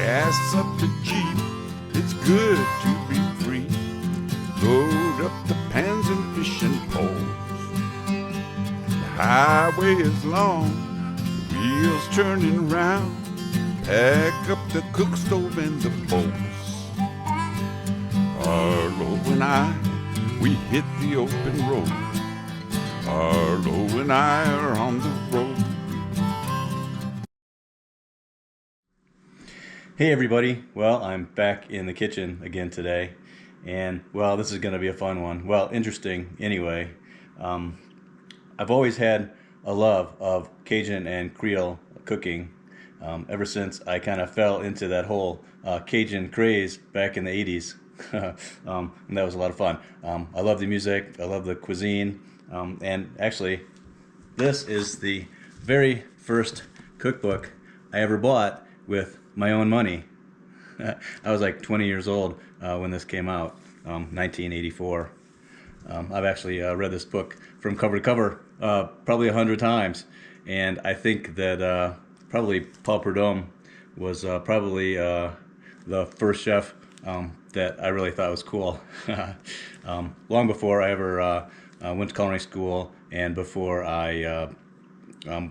Gas up the Jeep, it's good to be free. Load up the pans and fishing poles. The highway is long, the wheels turning round. Pack up the cook stove and the bowls. Arlo and I, we hit the open road. Arlo and I are on the road. Hey everybody, well, I'm back in the kitchen again today, and well, this is going to be a fun one. Well, interesting anyway. I've always had a love of Cajun and Creole cooking ever since I kind of fell into that whole Cajun craze back in the 80s. And that was a lot of fun. I love the music, I love the cuisine, and actually this is the very first cookbook I ever bought with my own money. I was like 20 years old when this came out, 1984. I've actually read this book from cover to cover probably 100 times, and I think that probably Paul Prudhomme was probably the first chef that I really thought was cool. Long before I ever went to culinary school and before I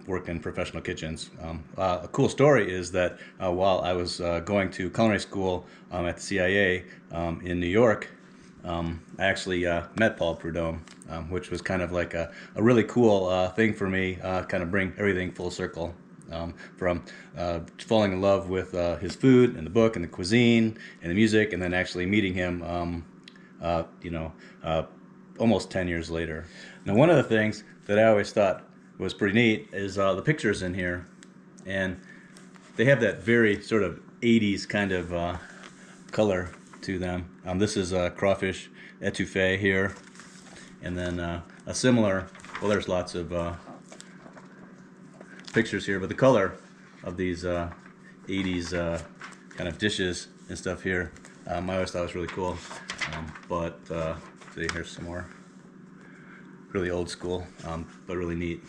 work in professional kitchens. A cool story is that while I was going to culinary school at the CIA in New York, I actually met Paul Prudhomme, which was kind of like a really cool thing for me, kind of bring everything full circle. From falling in love with his food and the book and the cuisine and the music, and then actually meeting him, almost 10 years later. Now, one of the things that I always thought was pretty neat is the pictures in here, and they have that very sort of 80s kind of color to them. This is crawfish etouffee here, and then a similar, well, there's lots of pictures here, but the color of these 80s kind of dishes and stuff here, I always thought was really cool. See, here's some more really old school, but really neat.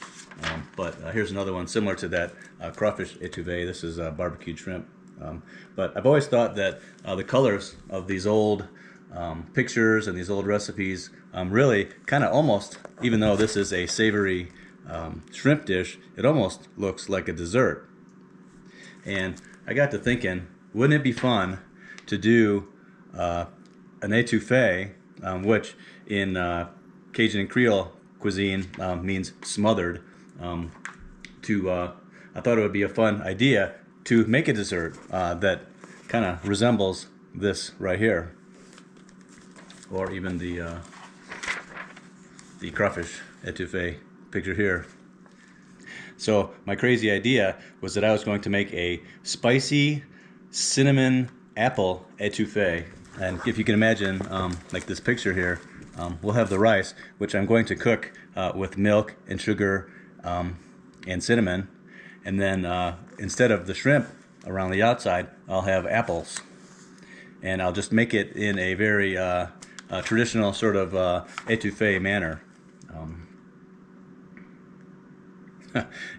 But here's another one similar to that crawfish etouffee. This is barbecued shrimp. But I've always thought that the colors of these old pictures and these old recipes really kind of almost, even though this is a savory shrimp dish, it almost looks like a dessert. And I got to thinking, wouldn't it be fun to do an etouffee, which in Cajun and Creole cuisine means smothered. I thought it would be a fun idea to make a dessert that kind of resembles this right here, or even the crawfish etouffee picture here. So my crazy idea was that I was going to make a spicy cinnamon apple etouffee, and if you can imagine, like this picture here, we'll have the rice, which I'm going to cook with milk and sugar and cinnamon, and then instead of the shrimp around the outside, I'll have apples, and I'll just make it in a very traditional sort of etouffee manner.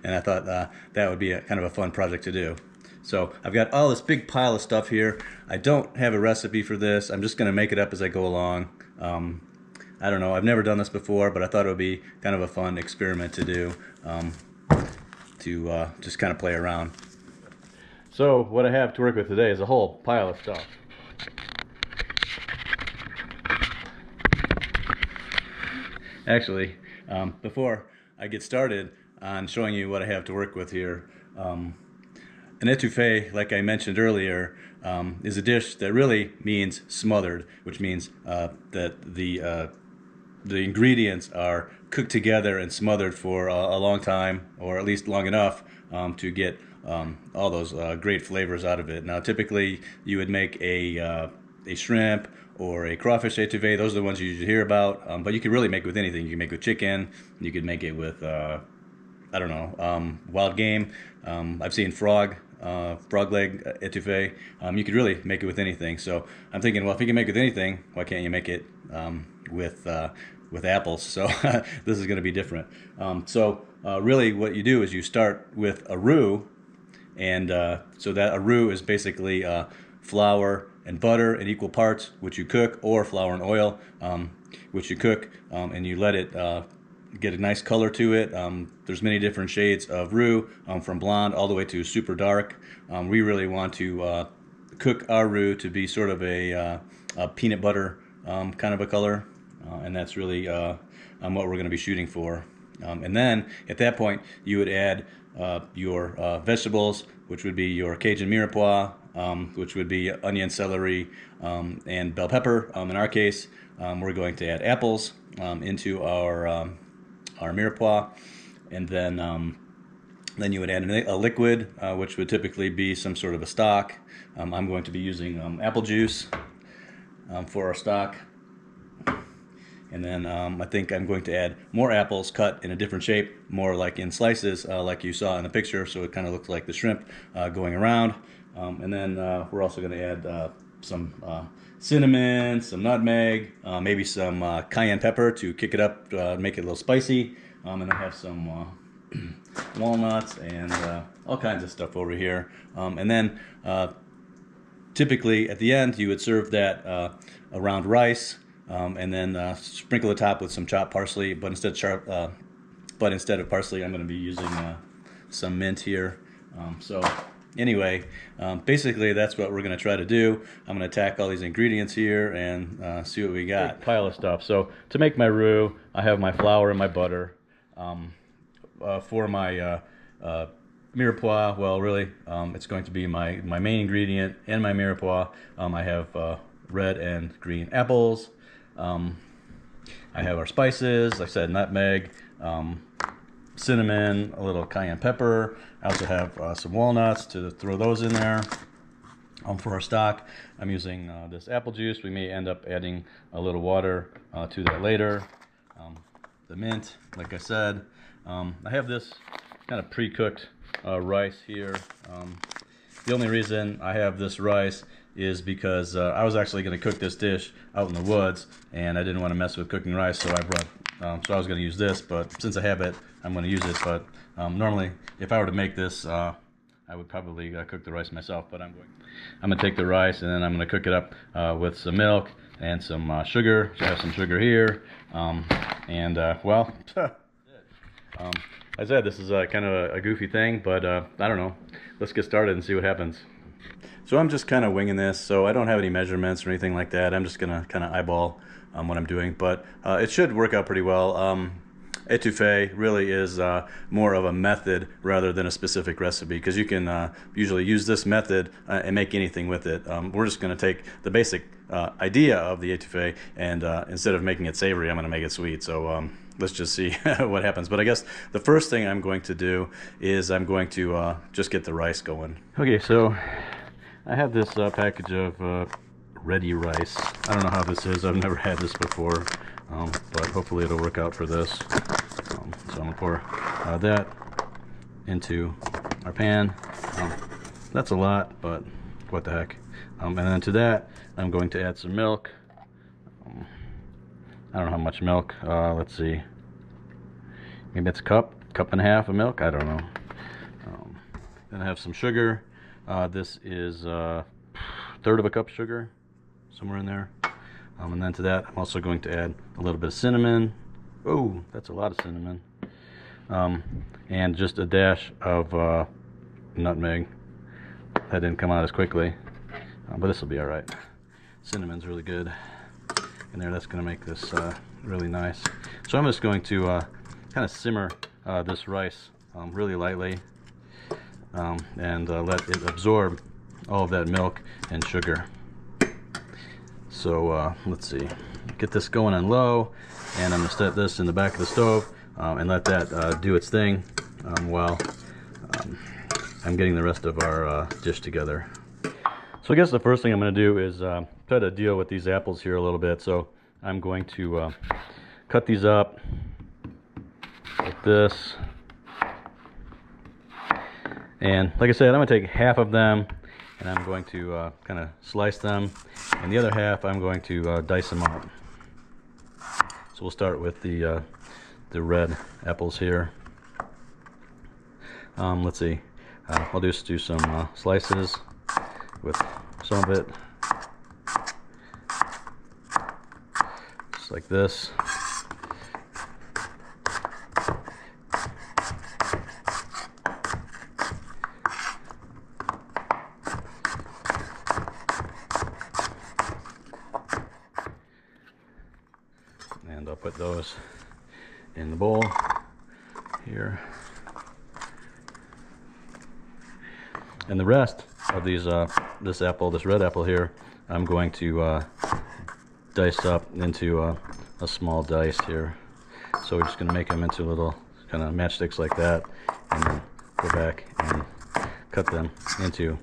And I thought that would be kind of a fun project to do. So I've got all this big pile of stuff here. I don't have a recipe for this. I'm just going to make it up as I go along. I don't know, I've never done this before, but I thought it would be kind of a fun experiment to do, to just kind of play around. So what I have to work with today is a whole pile of stuff. Actually, before I get started on showing you what I have to work with here, an etouffee, like I mentioned earlier, is a dish that really means smothered, which means that the ingredients are cooked together and smothered for a long time, or at least long enough to get all those great flavors out of it. Now, typically you would make a shrimp or a crawfish etouffee. Those are the ones you usually hear about, but you could really make it with anything. You can make it with chicken, you could make it with I don't know, wild game. I've seen frog leg etouffee. You could really make it with anything. So I'm thinking, well, if you can make it with anything, why can't you make it with apples? So this is going to be different. Really what you do is you start with a roux, And so that a roux is basically flour and butter in equal parts, which you cook, or flour and oil, which you cook, and you let it get a nice color to it. There's many different shades of roux, from blonde all the way to super dark. We really want to cook our roux to be sort of a peanut butter kind of a color, and that's really what we're going to be shooting for. And then at that point you would add your vegetables, which would be your Cajun mirepoix, which would be onion, celery, and bell pepper. In our case, we're going to add apples into our mirepoix, and then you would add a liquid, which would typically be some sort of a stock. I'm going to be using apple juice for our stock. And then I think I'm going to add more apples cut in a different shape, more like in slices, like you saw in the picture, so it kind of looks like the shrimp going around. And then we're also going to add some cinnamon, some nutmeg, maybe some cayenne pepper to kick it up, make it a little spicy. And I have some walnuts and all kinds of stuff over here. And then typically at the end you would serve that around rice. And then sprinkle the top with some chopped parsley, but instead of parsley, I'm going to be using some mint here. So anyway, basically that's what we're going to try to do. I'm going to attack all these ingredients here and see what we got. Big pile of stuff. So to make my roux, I have my flour and my butter. For my mirepoix, well, really, it's going to be my main ingredient in my mirepoix. I have red and green apples. I have our spices, like I said, nutmeg, cinnamon, a little cayenne pepper. I also have some walnuts to throw those in there. For our stock, I'm using this apple juice. We may end up adding a little water to that later. The mint, like I said. I have this kind of pre-cooked rice here. The only reason I have this rice is because I was actually going to cook this dish out in the woods, and I didn't want to mess with cooking rice, so I was going to use this, but since I have it, I'm going to use it. But normally, if I were to make this, I would probably cook the rice myself, but I'm going to take the rice, and then I'm going to cook it up with some milk and some sugar. So I have some sugar here, well, as I said, this is kind of a goofy thing, but I don't know. Let's get started and see what happens. So I'm just kind of winging this, so I don't have any measurements or anything like that. I'm just going to kind of eyeball what I'm doing, but it should work out pretty well. Etouffee really is more of a method rather than a specific recipe, because you can usually use this method and make anything with it. We're just going to take the basic idea of the etouffee, and instead of making it savory, I'm going to make it sweet. So let's just see what happens. But I guess the first thing I'm going to do is I'm going to just get the rice going. Okay, so I have this package of ready rice. I don't know how this is. I've never had this before, but hopefully it'll work out for this. So I'm going to pour that into our pan. That's a lot, but what the heck. And then to that, I'm going to add some milk. I don't know how much milk. Let's see. Maybe it's a cup and a half of milk. I don't know. Then I have some sugar. This is a third of a cup of sugar, somewhere in there. And then to that, I'm also going to add a little bit of cinnamon. Oh, that's a lot of cinnamon. And just a dash of nutmeg. That didn't come out as quickly, but this will be all right. Cinnamon's really good in there. That's going to make this really nice. So I'm just going to kind of simmer this rice really lightly, and let it absorb all of that milk and sugar. So let's see, get this going on low, and I'm going to set this in the back of the stove and let that do its thing while I'm getting the rest of our dish together. So I guess the first thing I'm going to do is try to deal with these apples here a little bit. So I'm going to cut these up like this. And like I said, I'm going to take half of them and I'm going to kind of slice them. And the other half, I'm going to dice them up. So we'll start with the red apples here. Let's see. I'll just do some slices with some of it, just like this. And I'll put those in the bowl here. And the rest of these, this red apple here, I'm going to dice up into a small dice here. So we're just going to make them into little kind of matchsticks like that, and then go back and cut them into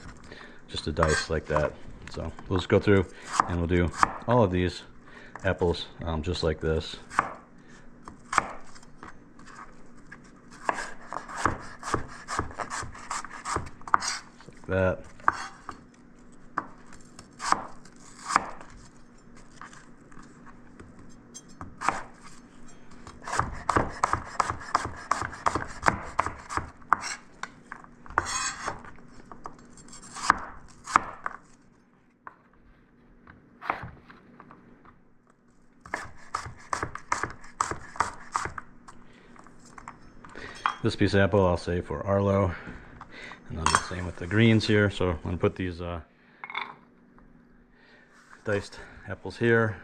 just a dice like that. So we'll just go through and we'll do all of these apples just like this. Just like that. This piece of apple I'll save for Arlo, and I'll do the same with the greens here. So I'm going to put these diced apples here,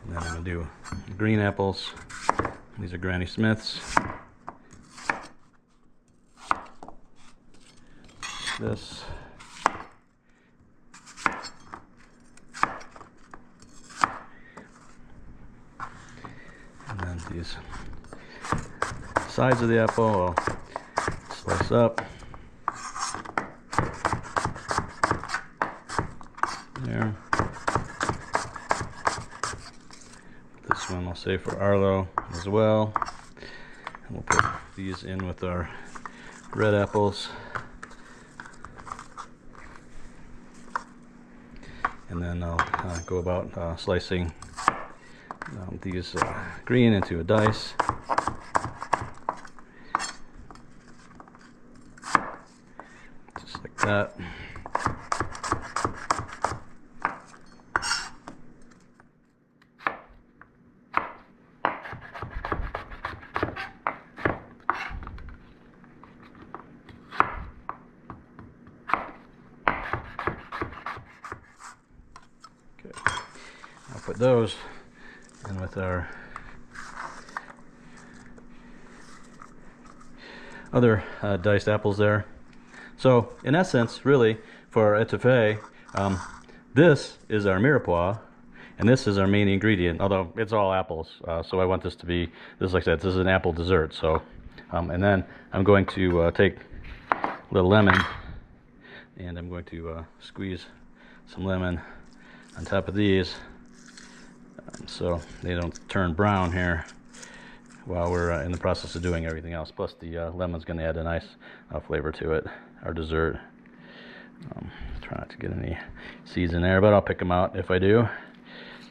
and then I'm going to do green apples. These are Granny Smiths. This. And then these sides of the apple I'll slice up. There. This one I'll save for Arlo as well. And we'll put these in with our red apples. And then I'll go about slicing these green into a dice. Just like that. Okay, I'll put those in with our other diced apples there. So in essence, really, for our etouffee, this is our mirepoix, and this is our main ingredient, although it's all apples. So I want this to be, this, like I said, this is an apple dessert. So, and then I'm going to take a little lemon, and I'm going to squeeze some lemon on top of these, so they don't turn brown here while we're in the process of doing everything else. Plus the lemon's going to add a nice flavor to it, our dessert. Try not to get any seeds in there, but I'll pick them out if I do,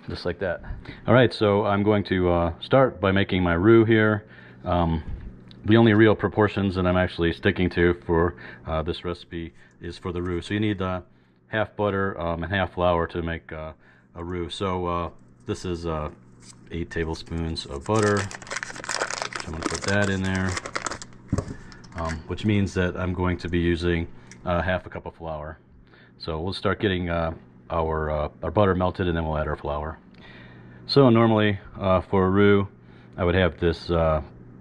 just like that. Alright, so I'm going to start by making my roux here. The only real proportions that I'm actually sticking to for this recipe is for the roux. So you need half butter and half flour to make a roux. So this is 8 tablespoons of butter. I'm going to put that in there, which means that I'm going to be using half a cup of flour. So we'll start getting our butter melted, and then we'll add our flour. So normally for a roux, I would have this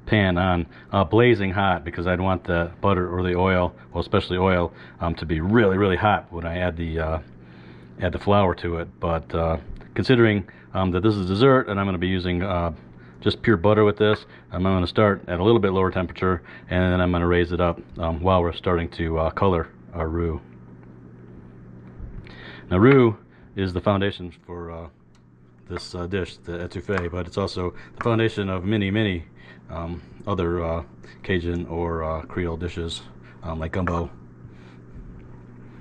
pan on blazing hot, because I'd want the butter or the oil, well, especially oil, to be really, really hot when I add the flour to it. But considering that this is dessert and I'm going to be using just pure butter with this, I'm going to start at a little bit lower temperature, and then I'm going to raise it up while we're starting to color our roux. Now, roux is the foundation for this dish, the etouffee, but it's also the foundation of many other Cajun or Creole dishes like gumbo.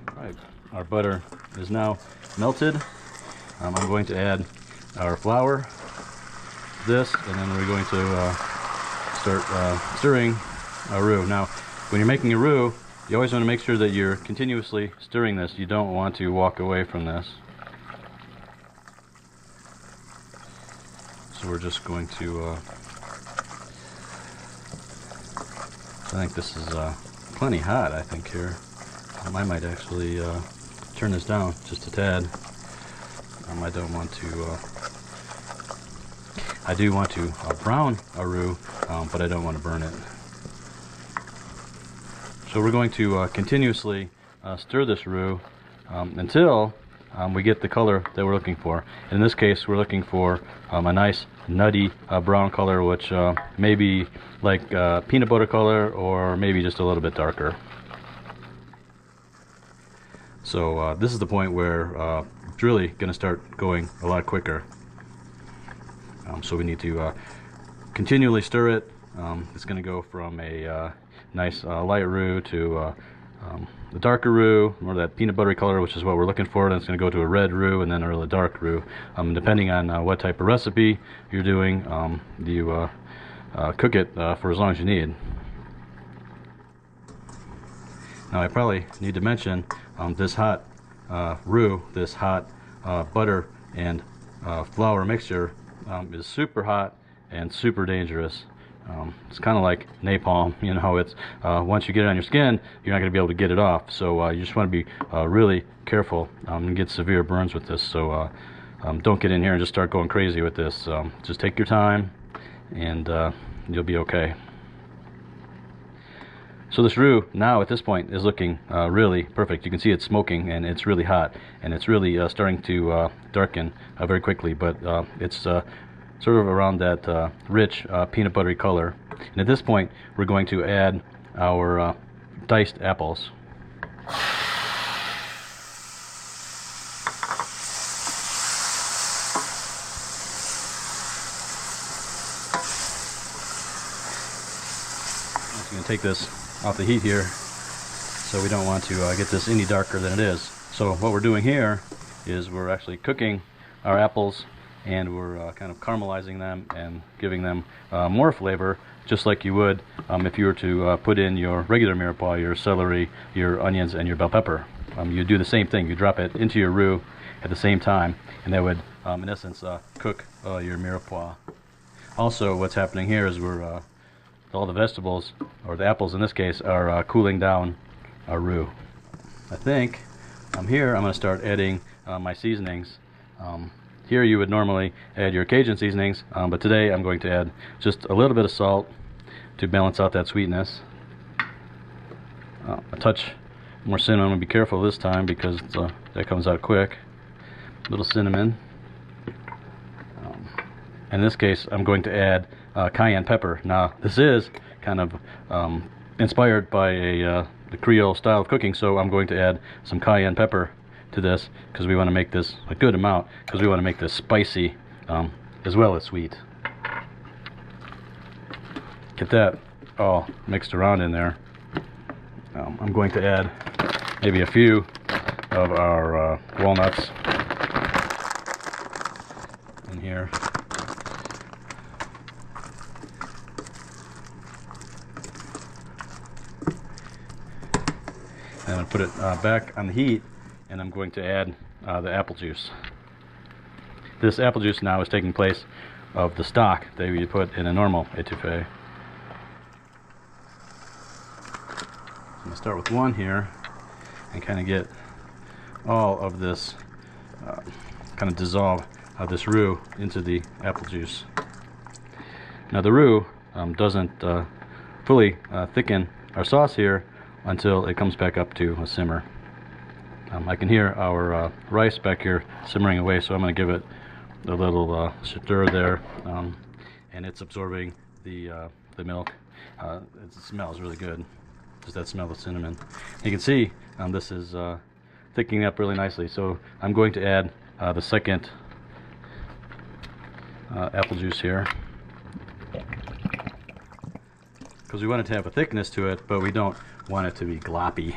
All right, our butter is now melted. I'm going to add our flour, this, and then we're going to start stirring roux. Now, when you're making a roux, you always want to make sure that you're continuously stirring this. You don't want to walk away from this. So we're just going to, I think this is plenty hot, I think, here. I might actually turn this down just a tad. I don't want to, I do want to brown a roux, but I don't want to burn it. So we're going to continuously stir this roux until we get the color that we're looking for. In this case, we're looking for a nice nutty brown color, which may be like peanut butter color, or maybe just a little bit darker. So this is the point where it's really going to start going a lot quicker. So we need to continually stir it. It's going to go from a nice light roux to the darker roux, or that peanut buttery color, which is what we're looking for. Then it's going to go to a red roux, and then a really dark roux. Depending on what type of recipe you're doing, you cook it for as long as you need. Now I probably need to mention this hot roux, this hot butter and flour mixture is super hot and super dangerous. It's kind of like napalm, you know. It's once you get it on your skin, you're not going to be able to get it off. So you just want to be really careful and get severe burns with this. So don't get in here and just start going crazy with this. Just take your time, and you'll be okay. So this roux now at this point is looking really perfect. You can see it's smoking, and it's really hot, and it's really starting to darken very quickly, but it's sort of around that rich peanut buttery color. And at this point we're going to add our diced apples. I'm just going to take this off the heat here, so we don't want to get this any darker than it is. So what we're doing here is we're actually cooking our apples, and we're kind of caramelizing them and giving them more flavor, just like you would if you were to put in your regular mirepoix, your celery, your onions, and your bell pepper. You do the same thing. You drop it into your roux at the same time, and that would in essence cook your mirepoix. Also, what's happening here is we're all the vegetables, or the apples in this case, are cooling down our roux. I think here I'm going to start adding my seasonings. Here you would normally add your Cajun seasonings, but today I'm going to add just a little bit of salt to balance out that sweetness. A touch more cinnamon. I'm going to be careful this time because that comes out quick. A little cinnamon. In this case, I'm going to add cayenne pepper. Now, this is kind of inspired by the Creole style of cooking, so I'm going to add some cayenne pepper to this because we want to make this a good amount, because we want to make this spicy as well as sweet. Get that all mixed around in there. I'm going to add maybe a few of our walnuts in here. And I'm going to put it back on the heat, and I'm going to add the apple juice. This apple juice now is taking place of the stock that you put in a normal etouffee. I'm going to start with one here and kind of get all of this, kind of dissolve this roux into the apple juice. Now the roux doesn't fully thicken our sauce here until it comes back up to a simmer. I can hear our rice back here simmering away, so I'm going to give it a little stir there, and it's absorbing the milk. It smells really good, just that smell of cinnamon. You can see this is thickening up really nicely, so I'm going to add the second apple juice here, because we want it to have a thickness to it, but we don't want it to be gloppy.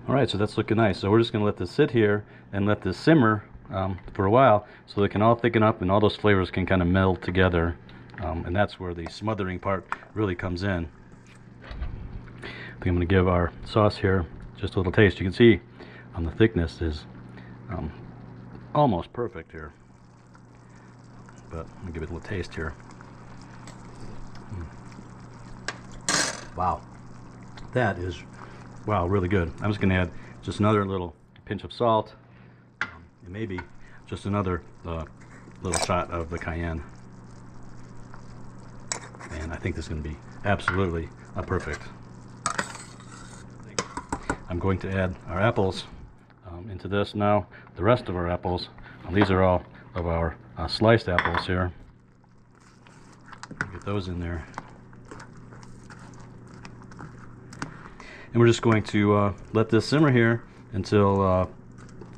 Alright, so that's looking nice. So we're just going to let this sit here and let this simmer for a while so they can all thicken up and all those flavors can kind of meld together. And that's where the smothering part really comes in. I think I'm going to give our sauce here just a little taste. You can see the thickness is almost perfect here. But I'm going to give it a little taste here. Wow. That is, wow, really good. I'm just going to add just another little pinch of salt. And maybe just another little shot of the cayenne. And I think this is going to be absolutely perfect. I'm going to add our apples into this now. The rest of our apples, these are all of our sliced apples here. Get those in there. And we're just going to let this simmer here until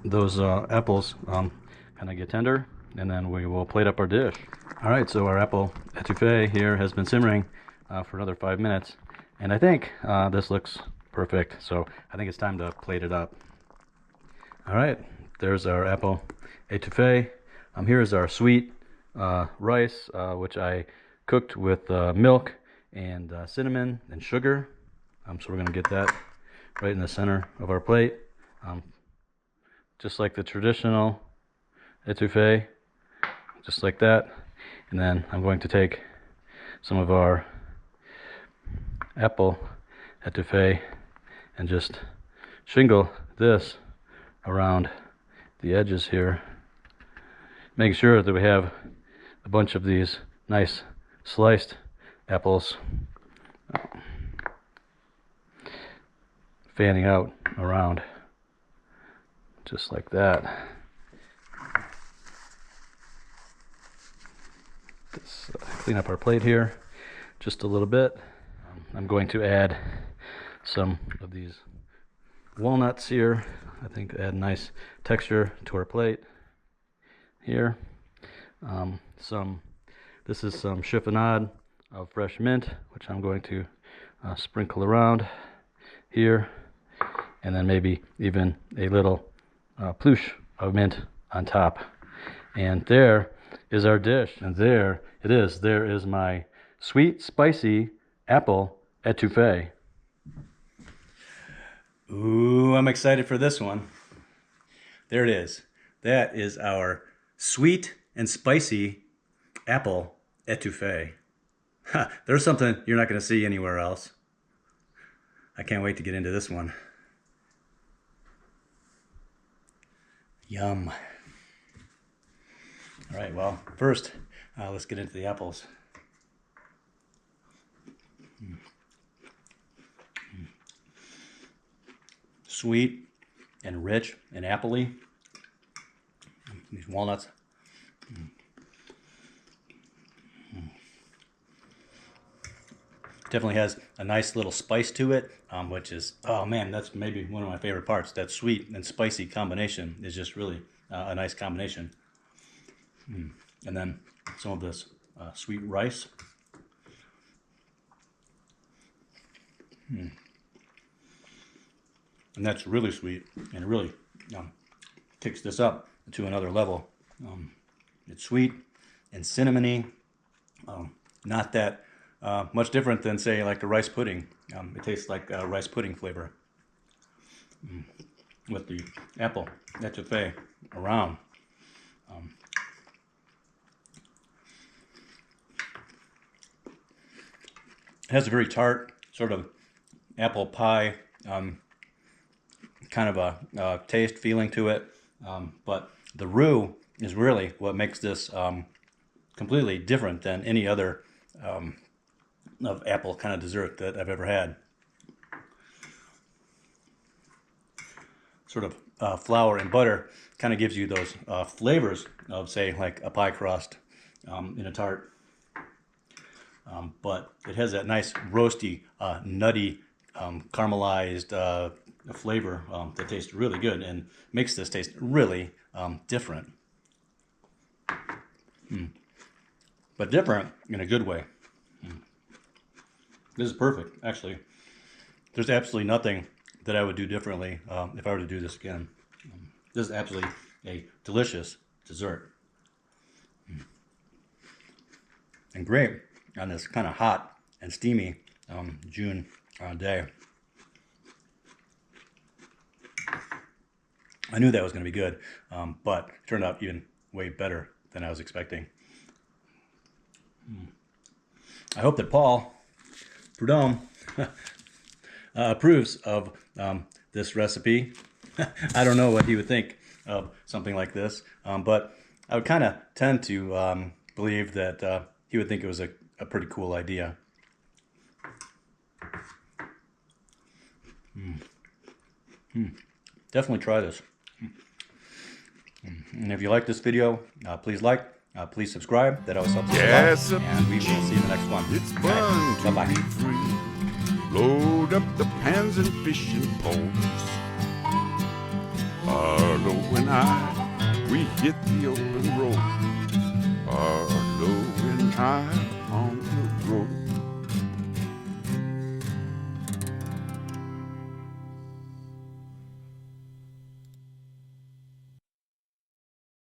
those apples kind of get tender, and then we will plate up our dish. All right, so our apple etouffee here has been simmering for another 5 minutes, and I think this looks perfect, so I think it's time to plate it up. All right, there's our apple etouffee. Here's our sweet rice, which I cooked with milk and cinnamon and sugar. So we're going to get that right in the center of our plate, just like the traditional etouffee, just like that. And then I'm going to take some of our apple etouffee and just shingle this around the edges here. Make sure that we have a bunch of these nice sliced apples fanning out around, just like that. Let's clean up our plate here just a little bit. I'm going to add some of these walnuts here. I think add nice texture to our plate here. This is some chiffonade of fresh mint, which I'm going to sprinkle around here, and then maybe even a little ploosh of mint on top. And there is our dish, and there it is. There is my sweet, spicy apple etouffee. Ooh, I'm excited for this one. There it is. That is our sweet and spicy apple etouffee. There's something you're not going to see anywhere else. I can't wait to get into this one. Yum. All right, well, first, let's get into the apples. Sweet and rich and appley. These walnuts. Definitely has a nice little spice to it, which is, oh man, that's maybe one of my favorite parts. That sweet and spicy combination is just really a nice combination. And then some of this sweet rice. And that's really sweet, and it really takes this up to another level. It's sweet and cinnamony, not that much different than, say, like a rice pudding. It tastes like a rice pudding flavor with the apple etouffee around. It has a very tart sort of apple pie kind of a taste feeling to it, but the roux is really what makes this completely different than any other of apple kind of dessert that I've ever had. Sort of flour and butter kind of gives you those flavors of, say, like a pie crust in a tart. But it has that nice roasty, nutty, caramelized flavor that tastes really good and makes this taste really different. But different in a good way. This is perfect, actually. There's absolutely nothing that I would do differently if I were to do this again. This is absolutely a delicious dessert. And great on this kind of hot and steamy June day. I knew that was going to be good, but it turned out even way better than I was expecting. I hope that Paul Prudhomme approves of this recipe. I don't know what he would think of something like this, but I would kind of tend to believe that he would think it was a pretty cool idea. Definitely try this. And if you like this video, please like, please subscribe. That always helps us Yes, a lot. And we will see you in the next one. It's fun to Bye-bye. be free. Load up the pans and fishing poles. Arlo and I, we hit the open road. Arlo and I on the road.